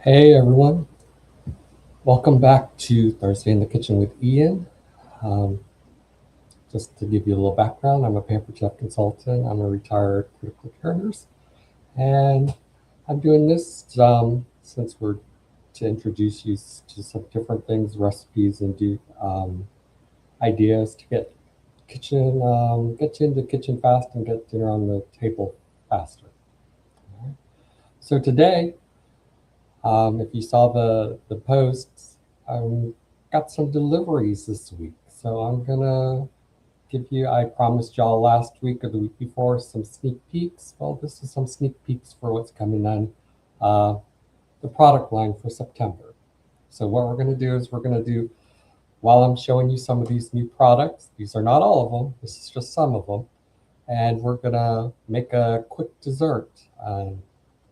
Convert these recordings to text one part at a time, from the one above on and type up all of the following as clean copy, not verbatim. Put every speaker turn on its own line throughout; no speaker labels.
Hey everyone, welcome back to Thursday in the Kitchen with Ian. Um, just to give you a little background, I'm a Pampered Chef consultant. I'm a retired critical care nurse, and I'm doing this since we're to introduce you to some different things, recipes, and do ideas to get you into the kitchen fast and get dinner on the table faster. All right. So today, if you saw the posts, I got some deliveries this week. So I'm gonna give you, I promised y'all last week or the week before, some sneak peeks. Well, this is some sneak peeks for what's coming on the product line for September. So what we're gonna do is while I'm showing you some of these new products, these are not all of them, this is just some of them, and we're gonna make a quick dessert.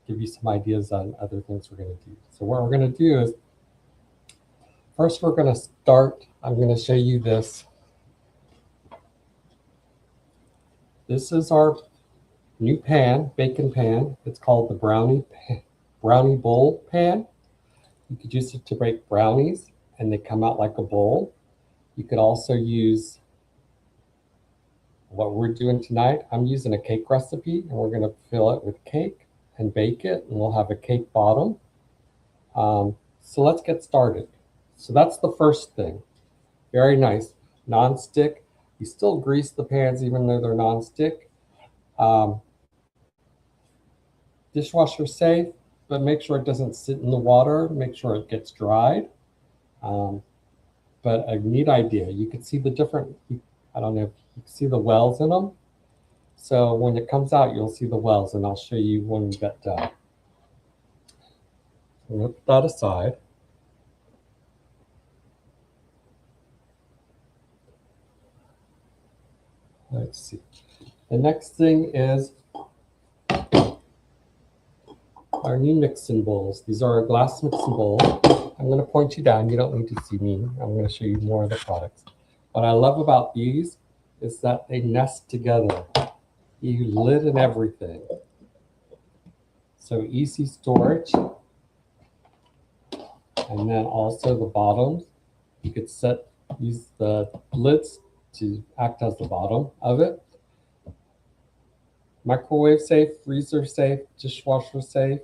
Give you some ideas on other things we're going to do. So what we're going to do is first we're going to start. I'm going to show you this. This is our new pan, bacon pan. It's called the brownie bowl pan. You could use it to bake brownies and they come out like a bowl. You could also use what we're doing tonight. I'm using a cake recipe and we're going to fill it with cake and bake it, and we'll have a cake bottom. So let's get started. So that's the first thing. Very nice. Non-stick. You still grease the pans even though they're non-stick. Um, Dishwasher safe, but make sure it doesn't sit in the water. Make sure it gets dried. Um, but a neat idea. You can see the different, I don't know if you can see the wells in them. So when it comes out, you'll see the wells, and I'll show you when we get done. I'm going to put that aside. Let's see. The next thing is our new mixing bowls. These are a glass mixing bowl. I'm going to point you down. You don't need to see me. I'm going to show you more of the products. What I love about these is that they nest together. You lid and everything. So easy storage. And then also the bottoms. You could use the lids to act as the bottom of it. Microwave safe, freezer safe, dishwasher safe.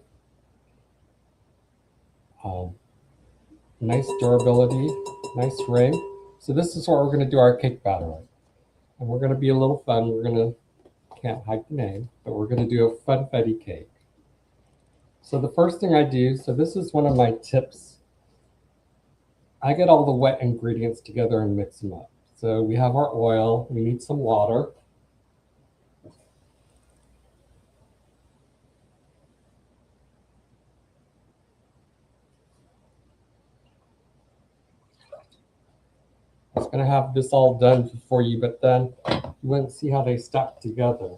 Nice durability, nice ring. So this is what we're going to do our cake batter on. And we're going to be a little fun. Can't hide the name, but we're going to do a funfetti cake. So the first thing I do, so this is one of my tips. I get all the wet ingredients together and mix them up. So we have our oil, we need some water. I was going to have this all done for you, but then you wouldn't see how they stack together.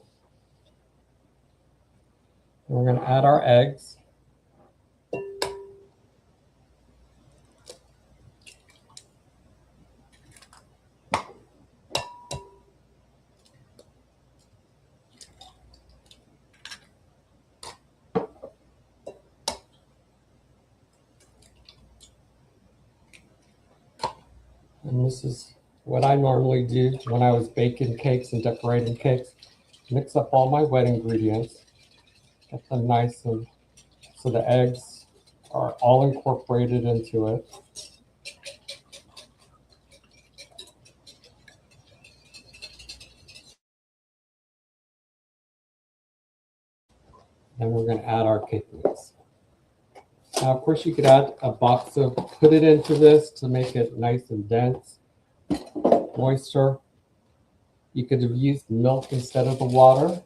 And we're going to add our eggs. And this is what I normally do when I was baking cakes and decorating cakes. Mix up all my wet ingredients, get them nice and so the eggs are all incorporated into it. Then we're going to add our cake mix. Now, of course, you could add a box of, put it into this to make it nice and dense, moisture. You could have used milk instead of the water.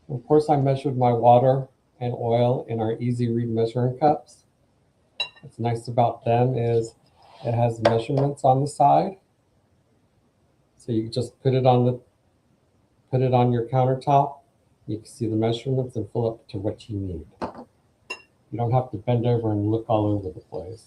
Of course, I measured my water and oil in our easy read measuring cups. What's nice about them is it has measurements on the side. So you just put it on put it on your countertop. You can see the measurements and fill up to what you need. You don't have to bend over and look all over the place.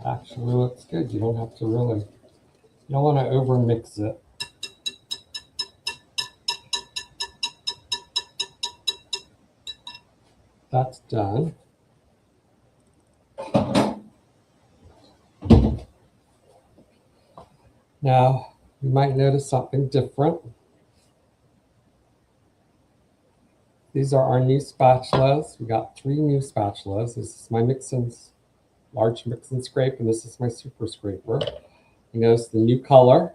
Actually looks good. You don't have to really, you don't want to over mix it. That's done. Now, you might notice something different. These are our new spatulas. We got 3 new spatulas. This is my large mix and scrape, and this is my super scraper. You notice the new color,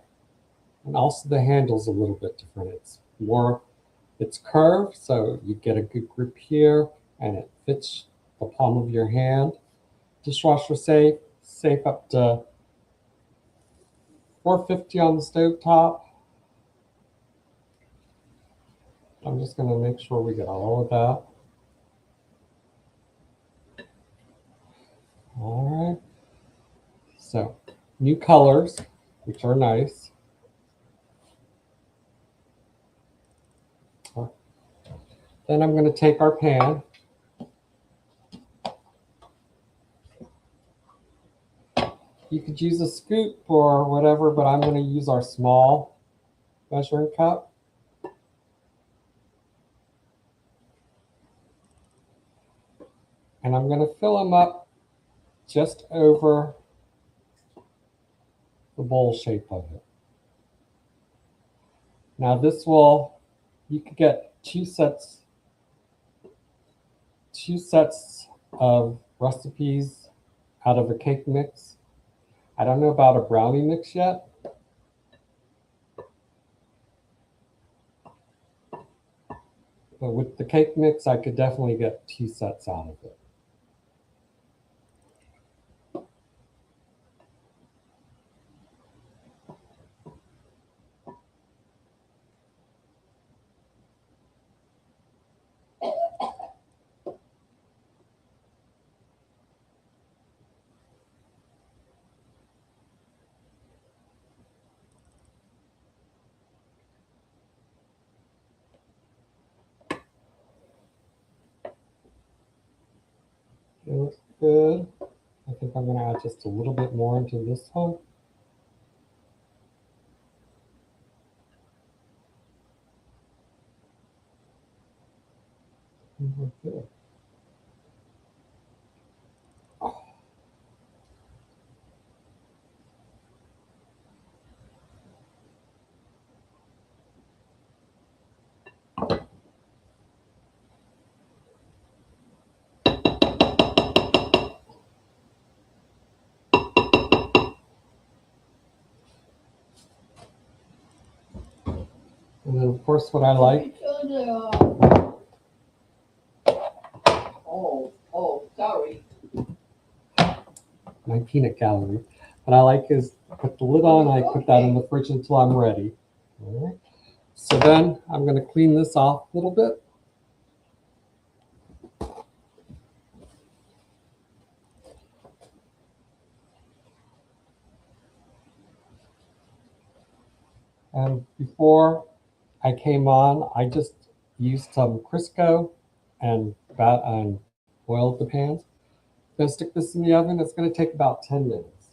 and also the handle's a little bit different. It's curved, so you get a good grip here, and it fits the palm of your hand. Dishwasher safe up to 450 on the stove top. I'm just going to make sure we get all of that. All right. So, new colors, which are nice. Then I'm going to take our pan. You could use a scoop or whatever, but I'm going to use our small measuring cup. And I'm going to fill them up just over the bowl shape of it. Now you could get two sets of recipes out of a cake mix. I don't know about a brownie mix yet. But with the cake mix, I could definitely get 2 sets out of it. It looks good. I think I'm going to add just a little bit more into this one. We're good. And then, of course, what I like.
Sorry.
My peanut gallery. What I like is put the lid on. I put that in the fridge until I'm ready. All right. So then I'm going to clean this off a little bit. And before I came on, I just used some Crisco and oiled the pans. I'm going to stick this in the oven. It's going to take about 10 minutes.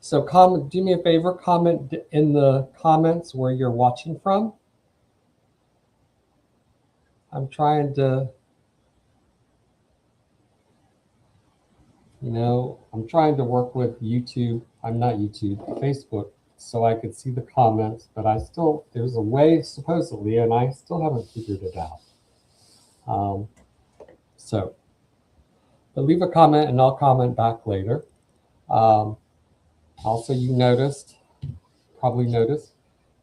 So do me a favor, comment in the comments where you're watching from. I'm trying to, I'm trying to work with YouTube. I'm not YouTube, Facebook, so I could see the comments, but there's a way supposedly, and I still haven't figured it out. But leave a comment and I'll comment back later. Also, you noticed probably noticed,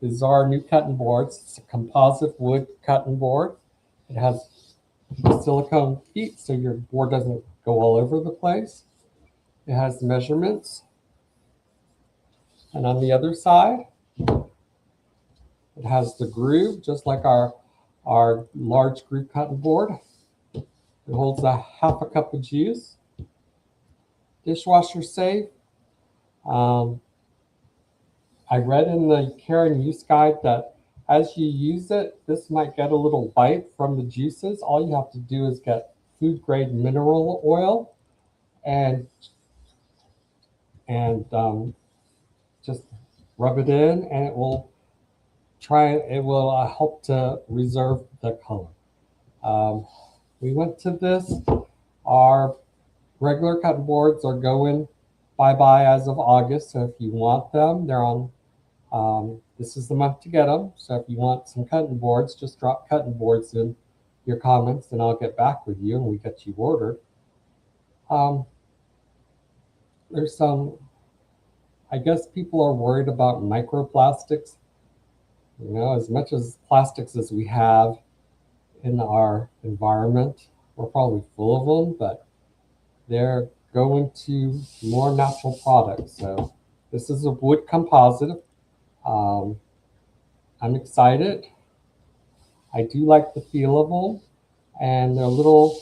is our new cutting boards. It's a composite wood cutting board. It has silicone feet so your board doesn't go all over the place. It has measurements. And on the other side, it has the groove, just like our large groove cutting board. It holds a half a cup of juice. Dishwasher safe. I read in the care and use guide that as you use it, this might get a little bite from the juices. All you have to do is get food grade mineral oil and just rub it in, and it will help to reserve the color. We went to this. Our regular cutting boards are going bye-bye as of August. So if you want them, they're on, this is the month to get them. So if you want some cutting boards, just drop cutting boards in your comments and I'll get back with you and we get you ordered. There's some, I guess people are worried about microplastics. You know, as much as plastics as we have in our environment, we're probably full of them, but they're going to more natural products. So this is a wood composite. I'm excited. I do like the feel of them, and they're a little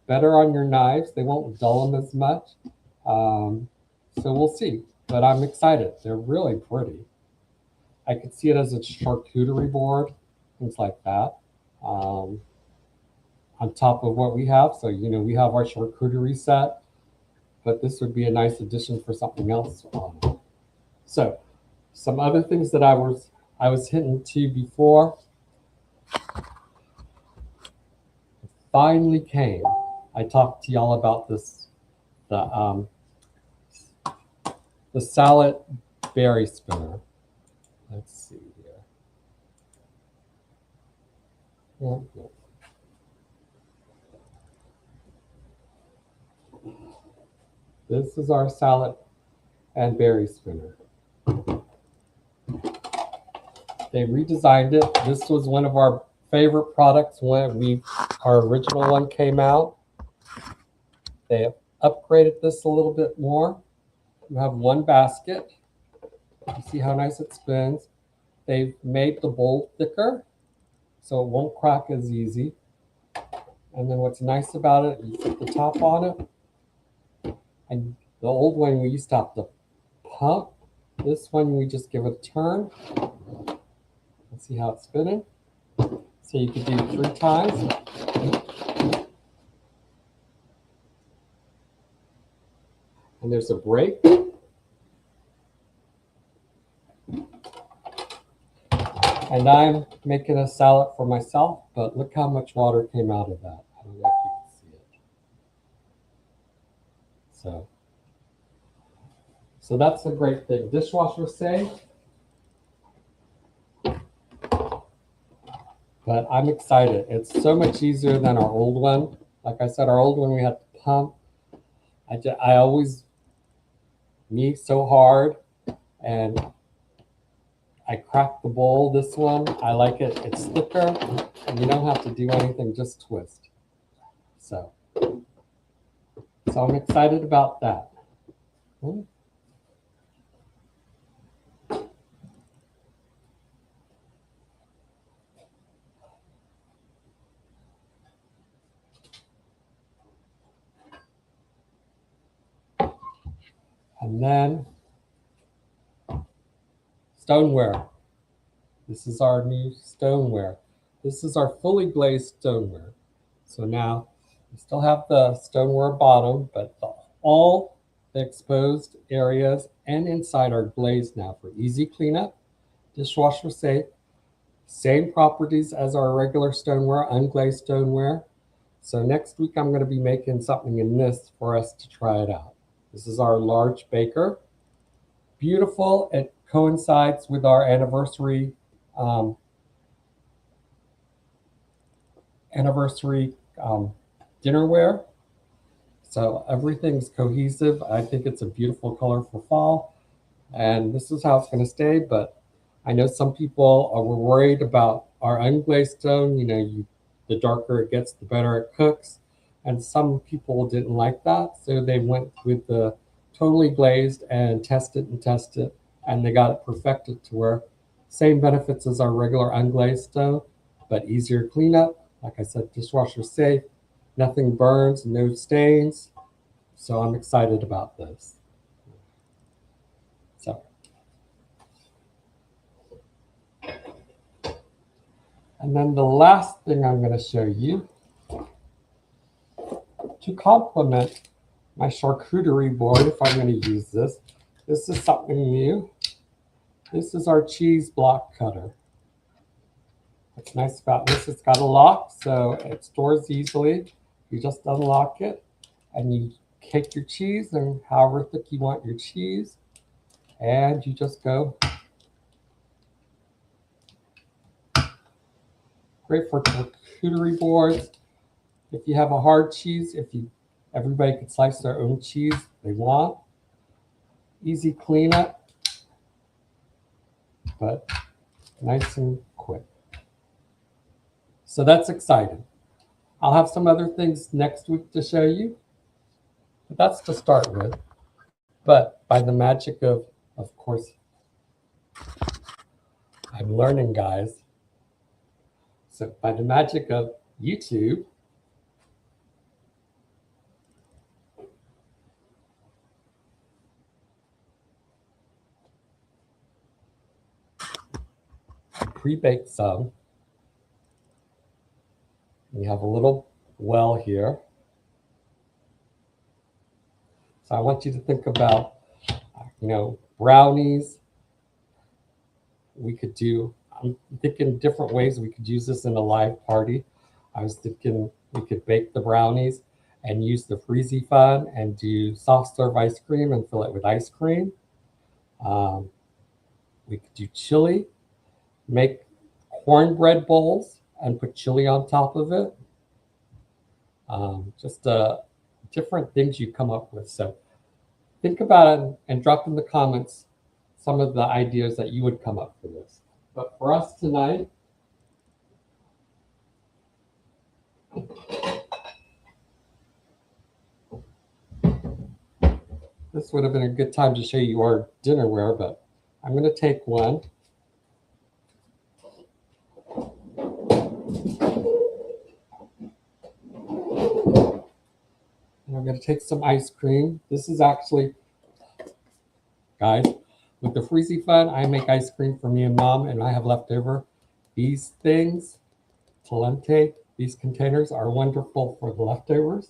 better on your knives. They won't dull them as much. So we'll see, but I'm excited. They're really pretty. I could see it as a charcuterie board, things like that, on top of what we have. So, you know, we have our charcuterie set, but this would be a nice addition for something else. So some other things that I was hinting to before finally came. I talked to y'all about this, the salad berry spinner. Let's see here. Yeah. This is our salad and berry spinner. They redesigned it. This was one of our favorite products when our original one came out. They have upgraded this a little bit more. You have one basket. You see how nice it spins. They've made the bowl thicker, so it won't crack as easy. And then what's nice about it, you put the top on it. And the old one, we used to have to pump. This one, we just give it a turn. Let's see how it's spinning. So you could do 3 times. And there's a break. And I'm making a salad for myself, but look how much water came out of that. I don't know if you can see it. So that's a great thing. Dishwasher safe. But I'm excited. It's so much easier than our old one. Like I said, our old one we had to pump. I always knead so hard, and I cracked the bowl. This one, I like it. It's thicker, and you don't have to do anything, just twist. So I'm excited about that. And then stoneware. This is our new stoneware. This is our fully glazed stoneware. So now we still have the stoneware bottom, but all the exposed areas and inside are glazed now for easy cleanup, dishwasher safe, same properties as our regular stoneware, unglazed stoneware. So next week I'm going to be making something in this for us to try it out. This is our large baker. Beautiful. It coincides with our anniversary dinnerware. So everything's cohesive. I think it's a beautiful color for fall. And this is how it's going to stay, but I know some people were worried about our unglazed stone. The darker it gets, the better it cooks. And some people didn't like that, so they went with the totally glazed and tested, and they got it perfected to where same benefits as our regular unglazed stone, but easier cleanup. Like I said, dishwasher safe, nothing burns, no stains. So I'm excited about this. So, and then the last thing I'm going to show you to complement my charcuterie board, if I'm going to use this. This is something new. This is our cheese block cutter. What's nice about this, it's got a lock, so it stores easily. You just unlock it, and you take your cheese, and however thick you want your cheese, and you just go. Great for charcuterie boards. If you have a hard cheese, everybody can slice their own cheese they want. Easy cleanup, but nice and quick. So that's exciting. I'll have some other things next week to show you, but that's to start with. But by the magic of course, I'm learning, guys. So by the magic of YouTube, I pre-baked some. We have a little well here. So I want you to think about, brownies. I'm thinking different ways we could use this in a live party. I was thinking we could bake the brownies and use the Freezy Fun and do soft serve ice cream and fill it with ice cream. We could do chili, make cornbread bowls and put chili on top of it. Just different things you come up with. So think about it and drop in the comments some of the ideas that you would come up for this. But for us tonight, this would have been a good time to show you our dinnerware, but I'm going to take one. And I'm going to take some ice cream. This is actually, guys, with the Freezy Fun, I make ice cream for me and Mom, and I have leftover. These things, Talente, these containers are wonderful for the leftovers.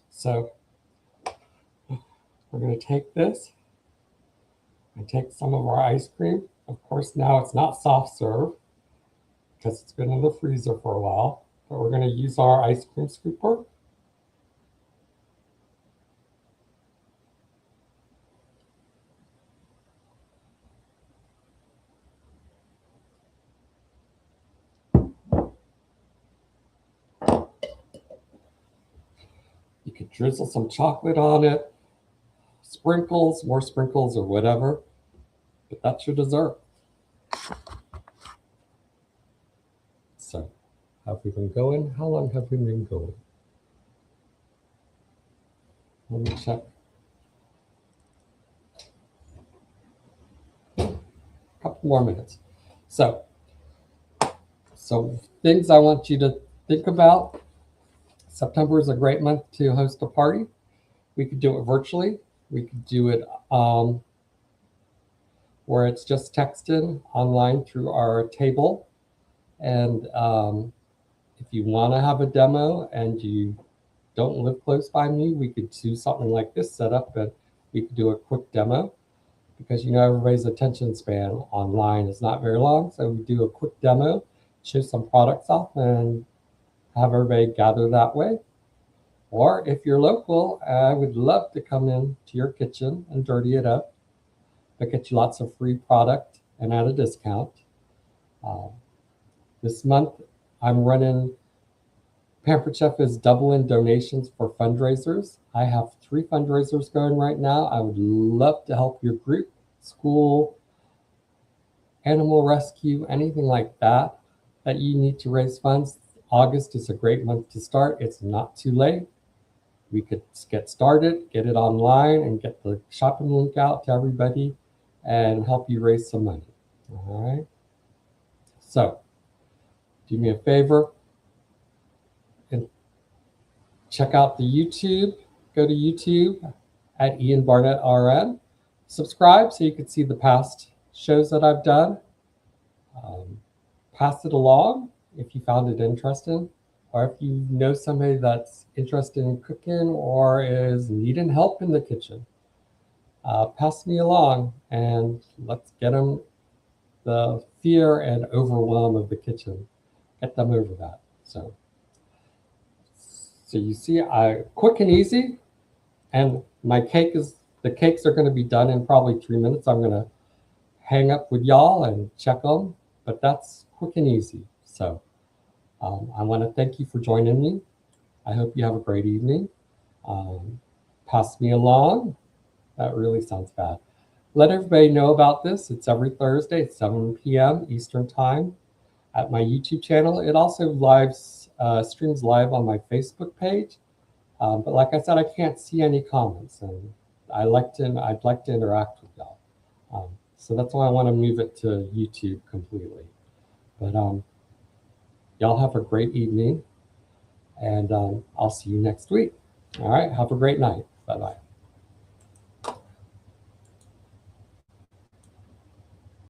So we're going to take this and take some of our ice cream. Of course, now it's not soft serve because it's been in the freezer for a while, but we're going to use our ice cream scooper. You could drizzle some chocolate on it, sprinkles, more sprinkles or whatever, but that's your dessert. So, have we been going? How long have we been going? Let me check. A couple more minutes. So things I want you to think about. September is a great month to host a party. We could do it virtually. We could do it where it's just texted online through our table. And if you want to have a demo and you don't live close by me, we could do something like this setup, and we could do a quick demo because everybody's attention span online is not very long. So we do a quick demo, show some products off, and have everybody gather that way. Or if you're local, I would love to come in to your kitchen and dirty it up, but get you lots of free product and at a discount. This month, I'm running, Pampered Chef is doubling donations for fundraisers. I have 3 fundraisers going right now. I would love to help your group, school, animal rescue, anything like that that you need to raise funds, August is a great month to start. It's not too late. We could get started, get it online, and get the shopping link out to everybody and help you raise some money. All right. So do me a favor and check out the YouTube. Go to YouTube at Ian Barnett RN. Subscribe so you can see the past shows that I've done. Pass it along if you found it interesting, or if you know somebody that's interested in cooking or is needing help in the kitchen. Pass me along and let's get them the fear and overwhelm of the kitchen. Get them over that. So you see, quick and easy. And the cakes are going to be done in probably 3 minutes. I'm going to hang up with y'all and check them, but that's quick and easy. So I want to thank you for joining me. I hope you have a great evening. Pass me along. That really sounds bad. Let everybody know about this. It's every Thursday at 7 p.m. Eastern Time at my YouTube channel. It also streams live on my Facebook page. But like I said, I can't see any comments, and I'd like to interact with y'all. So that's why I want to move it to YouTube completely. But y'all have a great evening, and I'll see you next week. All right, have a great night. Bye-bye.